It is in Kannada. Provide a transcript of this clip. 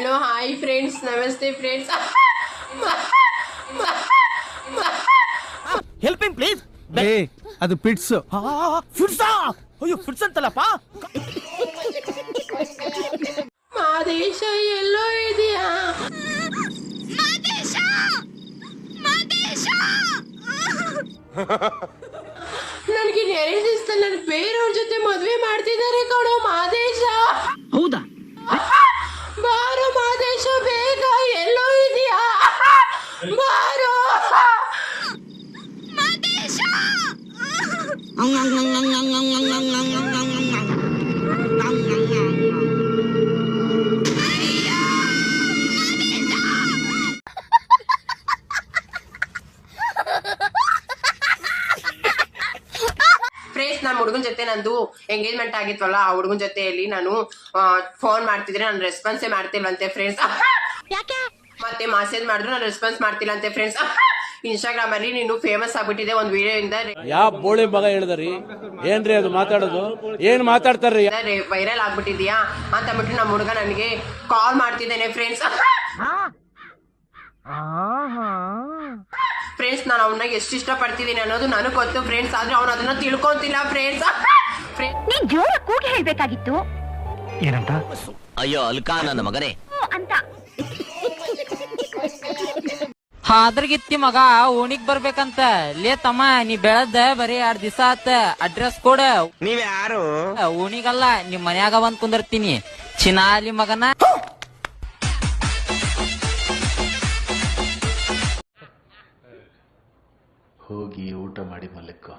ಹಲೋ ಹಾಯ್ ಫ್ರೆಂಡ್ಸ್, ನಮಸ್ತೆ ಫ್ರೆಂಡ್ಸ್. Helping please. ಅದು ಪಿಟ್ಸ್. ಫಿಟ್ಸಾ? ಅಯ್ಯೋ ಫಿಟ್ಸ್ ಅಂತಲ್ಲಪ್ಪ. ಮಾದೇಶ ಎಲ್ಲೋ ಇದೆಯಾ? ನನಗೆ ನೆರೆ ದಿವಸದಲ್ಲಿ ನನ್ನ ಬೇರೆಯವ್ರ ಜೊತೆ ಮದುವೆ ಮಾಡ್ತಿದ್ದಾರೆ ಕಣೋ ಮಾದೇಶ. ಹೌದಾ? ಬಾರೋ ಮಾದೇಶ, ಬೇಗ ಎಲ್ಲೋ ಇದೆಯಾ? ಬಾರೋ ಫ್ರೆಂಡ್ಸ್, ನಮ್ಮ ಹುಡುಗನ ಜೊತೆ ನಂದು ಎಂಗೇಜ್ಮೆಂಟ್ ಆಗಿತ್ವಲ್ಲ, ಆ ಹುಡುಗನ ಜೊತೆಯಲ್ಲಿ ನಾನು ಫೋನ್ ಮಾಡ್ತಿದ್ರೆ ನಾನು ರೆಸ್ಪಾನ್ಸೇ ಮಾಡ್ತಿಲ್ವಂತೆ ಫ್ರೆಂಡ್ಸ್. ಮತ್ತೆ ಮೆಸೇಜ್ ಮಾಡಿದ್ರು ನಾನು ರೆಸ್ಪಾನ್ಸ್ ಮಾಡ್ತಿಲ್ಲಂತೆ ಫ್ರೆಂಡ್ಸ್. ಇನ್ಸ್ಟಾಗ್ರಾಮ್ ಅಲ್ಲಿ ನೀನು ಫೇಮಸ್ ಆಗ್ಬಿಟ್ಟಿದೆ ಒಂದ್ ವಿಡಿಯೋ ಇಂದ. ಯಾವ ಬೋಳಿ ಮಗ ಹೇಳಿದ್ರಿ? ಏನ್ರಿ ಅದು ಮಾತಾಡೋದು? ಏನ್ ಮಾತಾಡ್ತಾರ್ರಿ? ವೈರಲ್ ಆಗ್ಬಿಟ್ಟಿದ್ಯಾ ಅಂತ ಅಂದ್ಬಿಟ್ಟು ನಮ್ಮ ಹುಡುಗ ನನಗೆ ಕಾಲ್ ಮಾಡ್ತಿದ್ದೇನೆ ಫ್ರೆಂಡ್ಸ್. ಫ್ರೆಂಡ್ಸ್, ನಾನು ಅವನ್ನ ಎಷ್ಟು ಇಷ್ಟ ಪಡ್ತಿದ್ದೀನಿ ಅನ್ನೋದು ನನಗೆ ಗೊತ್ತು ಫ್ರೆಂಡ್ಸ್, ಆದ್ರೆ ಅವನು ಅದನ್ನ ತಿಳ್ಕೊಂತಿಲ್ಲ ಫ್ರೆಂಡ್ಸ್. ನೀನ್ ಜೋರ ಕೂಗಿ ಹೇಳ್ಬೇಕಾಗಿತ್ತು. ಏನಂತ? ಅಯ್ಯೋ ಅಲ್ಕ ನನ್ನ ಮಗನೇ ಅಂತ. ಹಾದ್ರಗಿತ್ತಿ ಮಗ ಓಣಿಗ್ ಬರ್ಬೇಕಂತ. ಲೇ ತಮ್ಮ, ನೀ ಬೆಳದ ಬರೀ 2 ದಿವಸ ಆತ. ಅಡ್ರೆಸ್ ಕೊಡ. ನೀವ್ ಯಾರು? ಓಣಿಗಲ್ಲ, ನಿಮ್ ಮನ್ಯಾಗ ಬಂದ್ ಕುಂದಿರ್ತೀನಿ. ಚಿನಾಲಿ ಮಗನ. ಹೋಗಿ ಊಟ ಮಾಡಿ ಮಲ್ಕೋ.